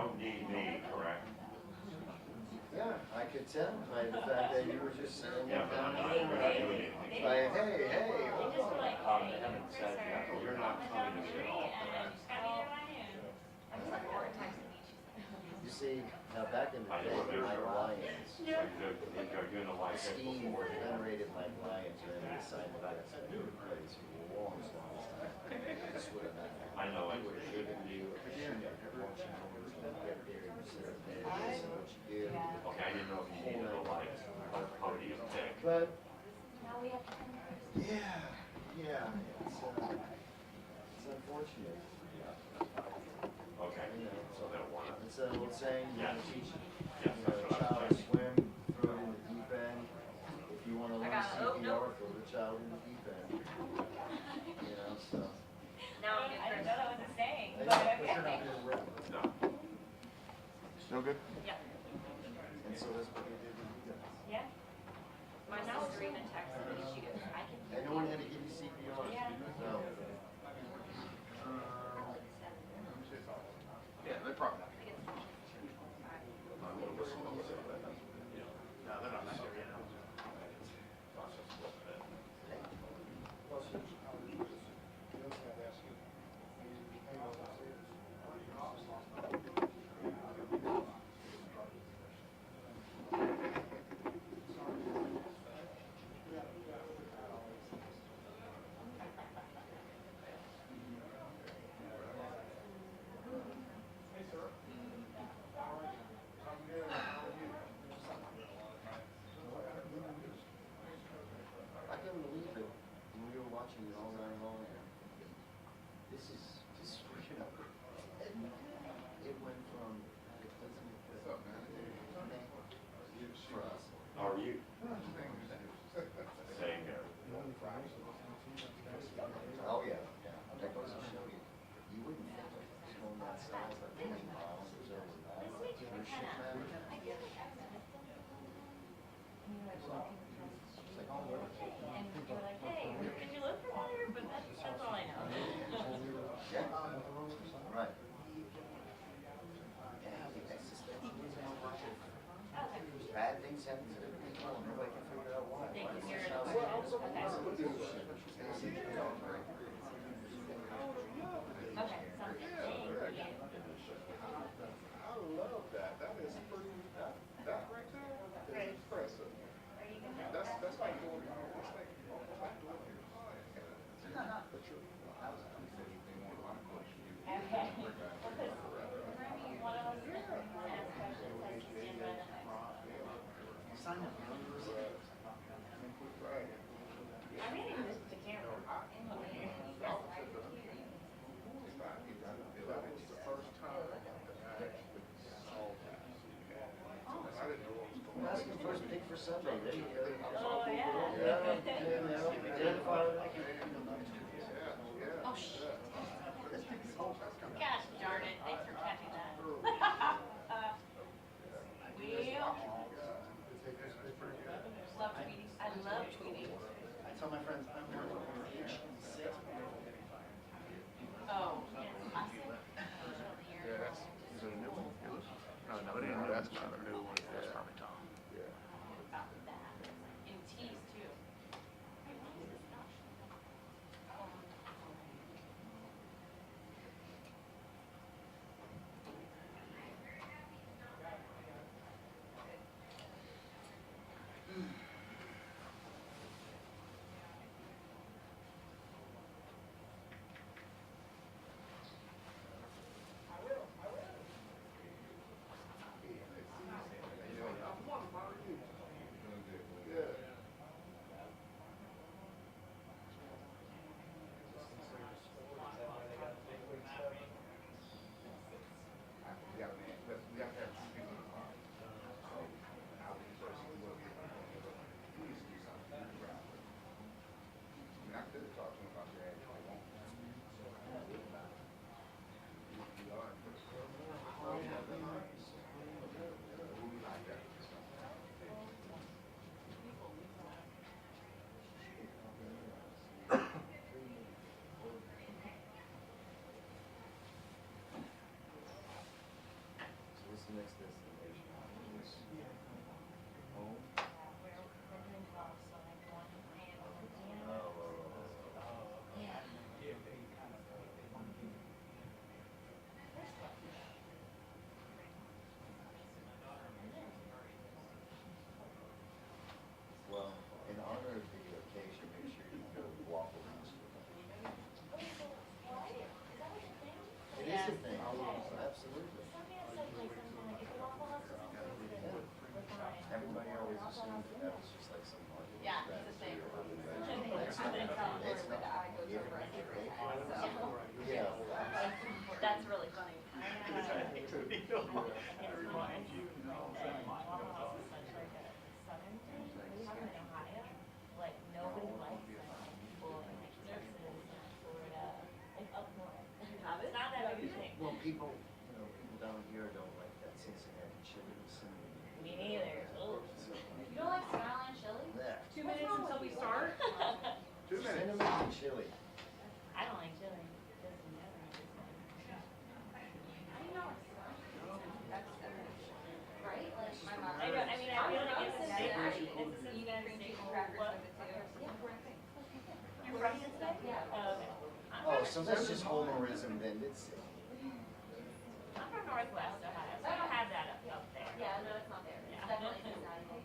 don't need me, correct? Yeah, I could tell by the fact that you were just sitting Yeah, but down I'm not there. doing anything. Like, hey, hey. They haven't said that, but you're not coming to me at all, correct? You see, now back in the I day, know they're my sure. lions, So they're gonna like it Steve before. venerated my lions and then decided that it's a good place for a long time. This would have happened. I know it. He would have given you a shoot watching over to get there, you sit up there, this is what you do. Okay, I didn't know if you needed a like a podium pick. But, Now we have to come first. yeah, it's unfortunate. Okay, You know, so they'll want it. it's an old saying, you Yeah. know, teach Yes, a that's what I child was to saying. swim, throw it in the deep end. If you want to learn CPR, throw the child in the deep end. You know, so. Now I'm I didn't know that was a saying, But but you're okay. not gonna work. No. Still good? Yeah, And so that's what we did with you guys. yeah. My sister even texted me, she goes, I can. And no one had to give you CPR. Yeah. So. Yeah, they're probably not. No, they're not sure yet. I couldn't believe it when we were watching it all night long. This is just freaking up. It went from it doesn't for us. How are you? Same here. Oh yeah, yeah. That goes to show you. You wouldn't think of stone that size, like 20 miles or so. Your ship man. It's like, oh, where? And you were like, hey, can you look for water? But that's all I know. Yeah. Right. Yeah, I think that's just bad things happen to the people and nobody can figure out why. They Why can is hear this it house over like this? Okay, sounds good. Thank you. I love that. That is pretty, that right there, is impressive. Are you gonna? That's like doing, that's like doing your but you're, Okay. Well, 'cause one of us asked questions, I can stand by them. Sign up. right. I'm reading this to camera. That was the first time that I actually saw that. I didn't know what was going on. Ask him first pick for Sunday. There you go. Oh, yeah. Yeah, identify. Yeah. Oh, shit. Gosh darn it, thanks for catching that. Love tweeting. I love tweeting. I tell my friends, I'm going to each sit. Oh, yes, I said. Yeah, that's, is it a new one? No, that's not a new one. That's probably Tom. Yeah. About that. In teas too. the next destination? Home? Well, in honor of the occasion, make sure you go to Waffle House with them. It is a thing, absolutely. Everybody always assumed that was just like some market. Yeah, it's the same. It's not. It's not. Yeah. That's really funny. Like, nobody likes that. People in like Texas, Florida, like up north. It's not that big a thing. Well, people down here don't like that Cincinnati chili with cinnamon. Me neither. Ugh. You don't like Skyline chili? Yeah. 2 minutes until we start. 2 minutes. Cinnamon and chili. I don't like chili. Doesn't matter. Right? Like my mom. I don't, I mean, I feel like it's a staple. It's a You guys bring staple. crackers What? with it too. You're breakfast stuff? Yeah. Oh, okay. I'm Oh, from- so that's just homerism then. It's, I'm from Northwest Ohio, so I don't have that up there. Yeah, no, it's not there. It's Yeah. definitely Cincinnati.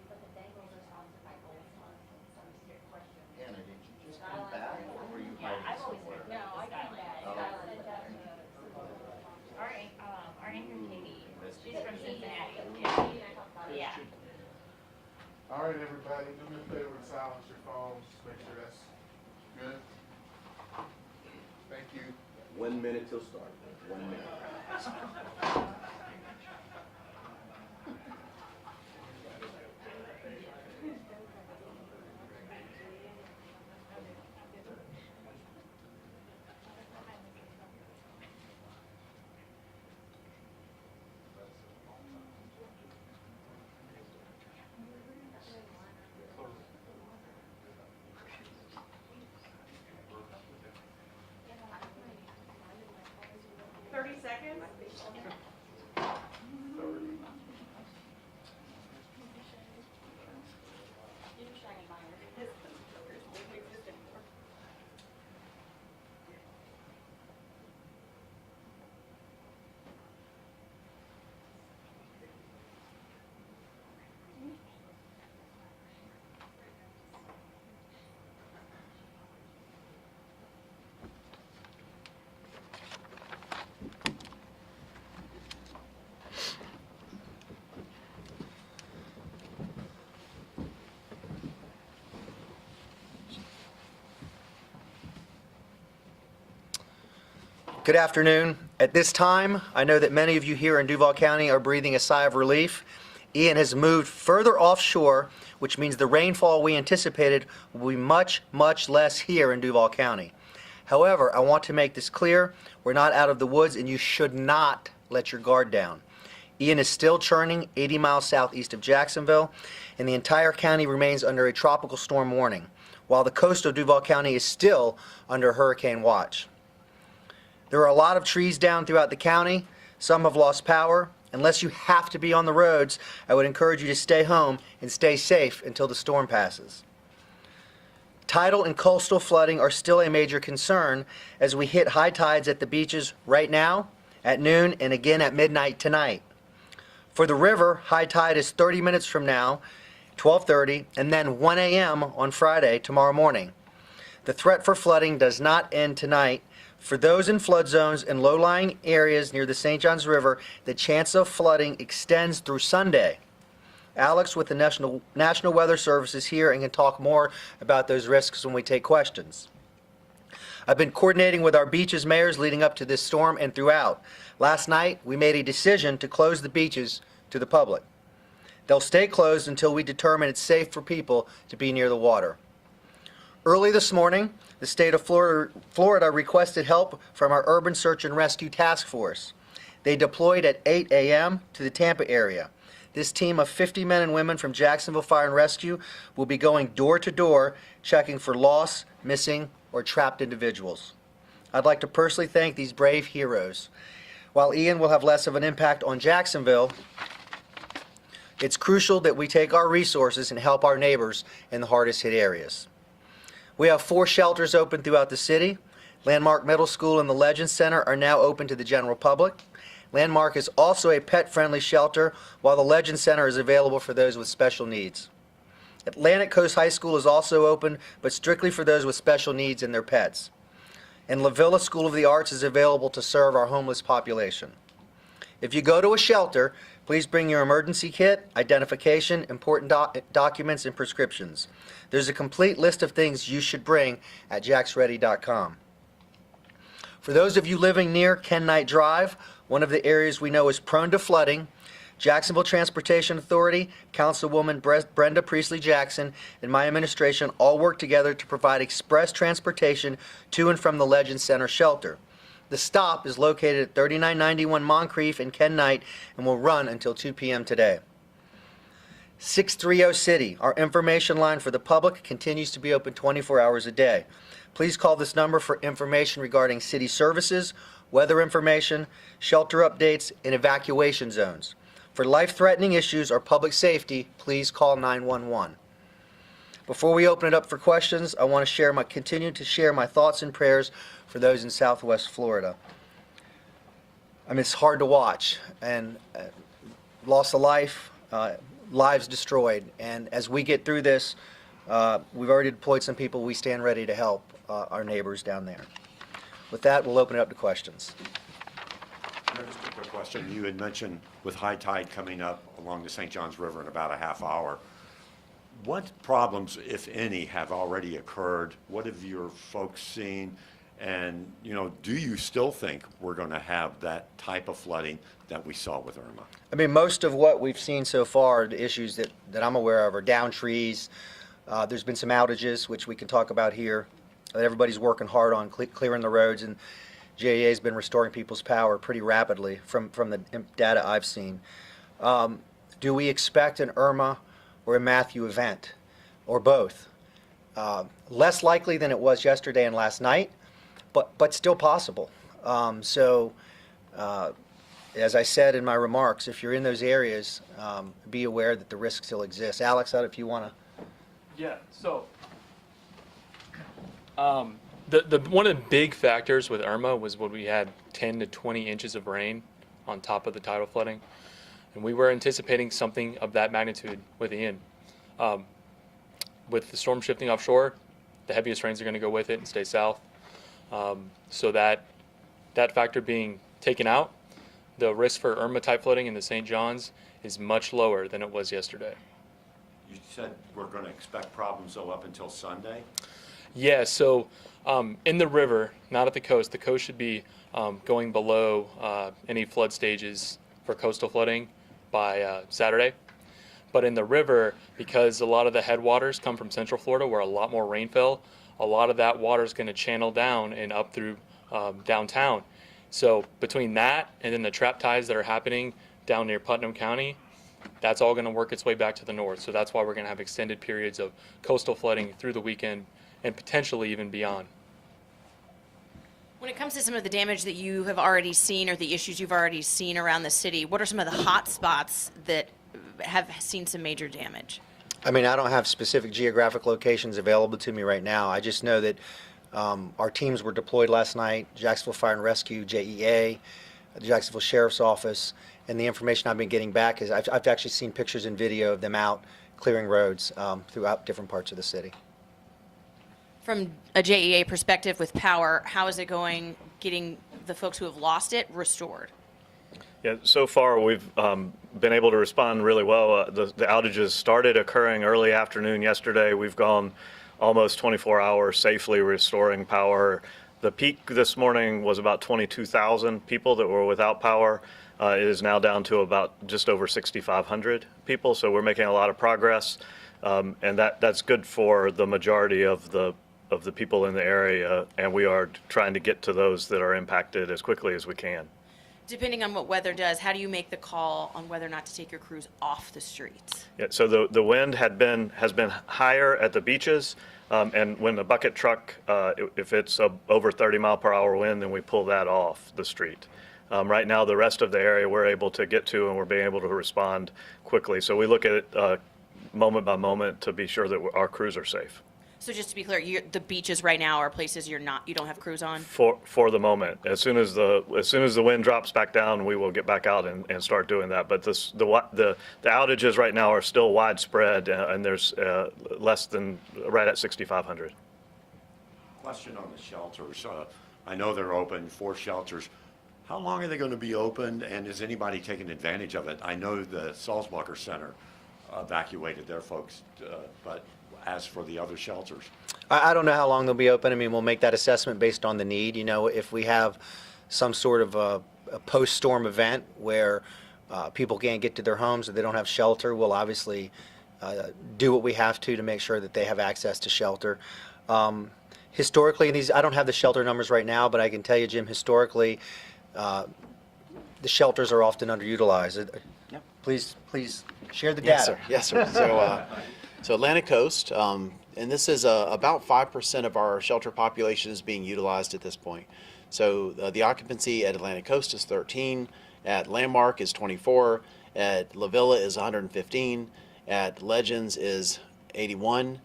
But the Bengals are sponsored by Gold Sun, so I'm scared question. Anna, did you just come back or were you Yeah, hiding I've always somewhere? been No, I came back. Oh. Our anchor Katie, she's from Cincinnati. Katie Yeah. and I talked about it. Yeah. All right, everybody, do me a favor and silence your phones, make sure that's good. Thank you. 1 minute till start. 1 minute. Seconds. You're shining mine. Good afternoon. At this time, I know that many of you here in Duval County are breathing a sigh of relief. Ian has moved further offshore, which means the rainfall we anticipated will be much, much less here in Duval County. However, I want to make this clear. We're not out of the woods, and you should not let your guard down. Ian is still churning 80 miles southeast of Jacksonville, and the entire county remains under a tropical storm warning, while the coast of Duval County is still under hurricane watch. There are a lot of trees down throughout the county. Some have lost power. Unless you have to be on the roads, I would encourage you to stay home and stay safe until the storm passes. Tidal and coastal flooding are still a major concern as we hit high tides at the beaches right now, at noon, and again at midnight tonight. For the river, high tide is 30 minutes from now, 12:30, and then 1 a.m. on Friday, tomorrow morning. The threat for flooding does not end tonight. For those in flood zones and low-lying areas near the St. Johns River, the chance of flooding extends through Sunday. Alex with the National Weather Service is here and can talk more about those risks when we take questions. I've been coordinating with our beaches mayors leading up to this storm and throughout. Last night, we made a decision to close the beaches to the public. They'll stay closed until we determine it's safe for people to be near the water. Early this morning, the state of Florida requested help from our Urban Search and Rescue Task Force. They deployed at 8 a.m. to the Tampa area. This team of 50 men and women from Jacksonville Fire and Rescue will be going door to door checking for lost, missing, or trapped individuals. I'd like to personally thank these brave heroes. While Ian will have less of an impact on Jacksonville, it's crucial that we take our resources and help our neighbors in the hardest hit areas. We have 4 shelters open throughout the city. Landmark Middle School and the Legends Center are now open to the general public. Landmark is also a pet-friendly shelter, while the Legends Center is available for those with special needs. Atlantic Coast High School is also open, but strictly for those with special needs and their pets. And La Villa School of the Arts is available to serve our homeless population. If you go to a shelter, please bring your emergency kit, identification, important documents, and prescriptions. There's a complete list of things you should bring at jacksready.com. For those of you living near Ken Knight Drive, one of the areas we know is prone to flooding, Jacksonville Transportation Authority, Councilwoman Brenda Priestley Jackson, and my administration all work together to provide express transportation to and from the Legends Center shelter. The stop is located at 3991 Moncrief in Ken Knight and will run until 2 p.m. today. 630 City, our information line for the public, continues to be open 24 hours a day. Please call this number for information regarding city services, weather information, shelter updates, and evacuation zones. For life-threatening issues or public safety, please call 911. Before we open it up for questions, I want to continue to share my thoughts and prayers for those in Southwest Florida. I mean, it's hard to watch, and loss of life, lives destroyed. And as we get through this, we've already deployed some people. We stand ready to help our neighbors down there. With that, we'll open it up to questions. Just a quick question. You had mentioned with high tide coming up along the St. Johns River in about a half hour, what problems, if any, have already occurred? What have your folks seen? And, do you still think we're going to have that type of flooding that we saw with Irma? I mean, most of what we've seen so far, the issues that I'm aware of, are down trees. There's been some outages, which we can talk about here. Everybody's working hard on clearing the roads, and JEA has been restoring people's power pretty rapidly from the data I've seen. Do we expect an Irma or a Matthew event, or both? Less likely than it was yesterday and last night, but still possible. As I said in my remarks, if you're in those areas, be aware that the risk still exists. Alex, if you want to. Yeah, so one of the big factors with Irma was when we had 10 to 20 inches of rain on top of the tidal flooding. And we were anticipating something of that magnitude with Ian. With the storm shifting offshore, the heaviest rains are going to go with it and stay south. So that factor being taken out, the risk for Irma type flooding in the St. Johns is much lower than it was yesterday. You said we're going to expect problems, though, up until Sunday? Yeah, so in the river, not at the coast should be going below any flood stages for coastal flooding by Saturday. But in the river, because a lot of the headwaters come from Central Florida where a lot more rain fell, a lot of that water is going to channel down and up through downtown. So between that and then the trap tides that are happening down near Putnam County, that's all going to work its way back to the north. So that's why we're going to have extended periods of coastal flooding through the weekend and potentially even beyond. When it comes to some of the damage that you have already seen or the issues you've already seen around the city, what are some of the hot spots that have seen some major damage? I mean, I don't have specific geographic locations available to me right now. I just know that our teams were deployed last night, Jacksonville Fire and Rescue, JEA, the Jacksonville Sheriff's Office, and the information I've been getting back is I've actually seen pictures and video of them out clearing roads throughout different parts of the city. From a JEA perspective with power, how is it going getting the folks who have lost it restored? Yeah, so far we've been able to respond really well. The outages started occurring early afternoon yesterday. We've gone almost 24 hours safely restoring power. The peak this morning was about 22,000 people that were without power. It is now down to about just over 6,500 people, so we're making a lot of progress, and that's good for the majority of the people in the area, and we are trying to get to those that are impacted as quickly as we can. Depending on what weather does, how do you make the call on whether or not to take your crews off the streets? Yeah, so the wind has been higher at the beaches. And when the bucket truck, if it's a over 30-mile-per-hour wind, then we pull that off the street. Right now, the rest of the area we're able to get to, and we're being able to respond quickly. So we look at it moment by moment to be sure that our crews are safe. So just to be clear, the beaches right now are places you don't have crews on? For the moment, as soon as the wind drops back down, we will get back out and start doing that. But the outages right now are still widespread, and there's less than right at 6,500. Question on the shelters. I know they're open, 4 shelters. How long are they going to be open, and is anybody taking advantage of it? I know the Salzbacher Center evacuated their folks, but as for the other shelters? I don't know how long they'll be open. I mean, we'll make that assessment based on the need. You know, if we have some sort of a post-storm event where people can't get to their homes or they don't have shelter, we'll obviously do what we have to make sure that they have access to shelter. Historically, I don't have the shelter numbers right now, but I can tell you, Jim, historically, the shelters are often underutilized. Yep. Please share the Yes, data. sir. Yes, sir. So Atlantic Coast, and this is about 5% of our shelter population is being utilized at this point. So the occupancy at Atlantic Coast is 13, at Landmark is 24, at La Villa is 115, at Legends is 81.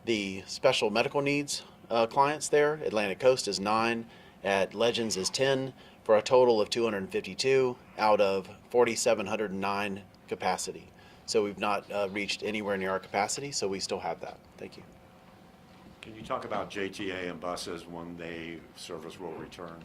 The special medical needs clients there, Atlantic Coast is 9, at Legends is 10, for a total of 252 out of 4,709 capacity. So we've not reached anywhere near our capacity, so we still have that. Thank you. Can you talk about JTA and buses when service will return?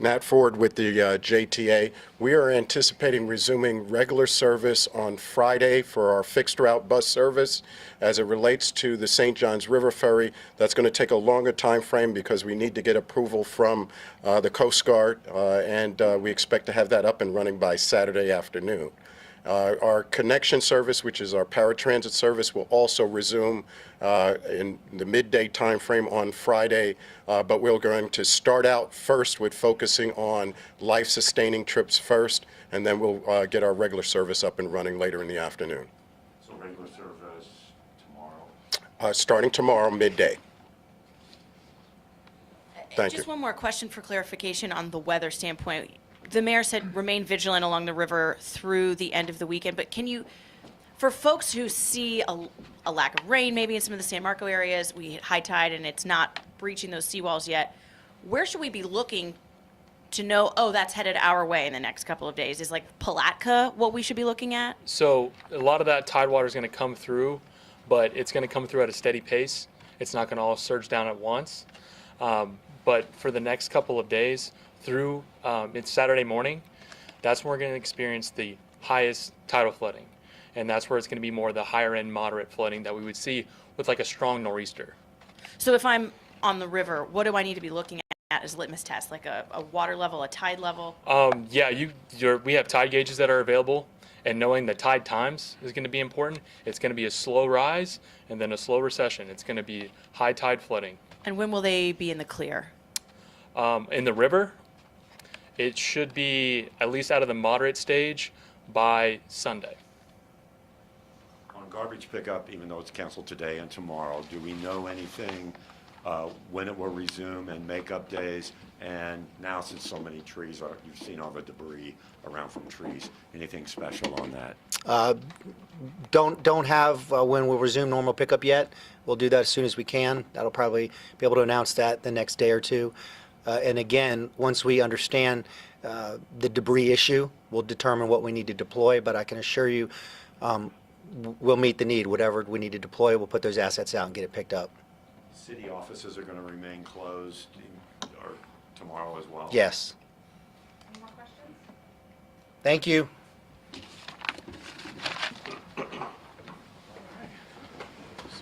Matt Ford with the JTA. We are anticipating resuming regular service on Friday for our fixed route bus service. As it relates to the St. Johns River Ferry, that's going to take a longer time frame because we need to get approval from the Coast Guard, and we expect to have that up and running by Saturday afternoon. Our connection service, which is our paratransit service, will also resume in the midday time frame on Friday, but we're going to start out first with focusing on life-sustaining trips first, and then we'll get our regular service up and running later in the afternoon. So regular service tomorrow? Starting tomorrow, midday. Thank you. Just one more question for clarification on the weather standpoint. The mayor said remain vigilant along the river through the end of the weekend, but can you, for folks who see a lack of rain maybe in some of the San Marco areas, we hit high tide and it's not breaching those seawalls yet, where should we be looking to know, oh, that's headed our way in the next couple of days? Is like Palatka what we should be looking at? So a lot of that tide water is going to come through, but it's going to come through at a steady pace. It's not going to all surge down at once. But for the next couple of days, through it's Saturday morning, that's when we're going to experience the highest tidal flooding. And that's where it's going to be more the higher end moderate flooding that we would see with like a strong nor'easter. So if I'm on the river, what do I need to be looking at as litmus test? Like a water level, a tide level? Yeah, we have tide gauges that are available, and knowing the tide times is going to be important. It's going to be a slow rise and then a slow recession. It's going to be high tide flooding. And when will they be in the clear? In the river, it should be at least out of the moderate stage by Sunday. On garbage pickup, even though it's canceled today and tomorrow, do we know anything when it will resume and make-up days? And now, since so many trees you've seen all the debris around from trees, anything special on that? Don't have when we'll resume normal pickup yet. We'll do that as soon as we can. That'll probably be able to announce that the next day or two. And again, once we understand the debris issue, we'll determine what we need to deploy. But I can assure you, we'll meet the need. Whatever we need to deploy, we'll put those assets out and get it picked up. City offices are going to remain closed or tomorrow as well? Yes. Any more questions? Thank you. So,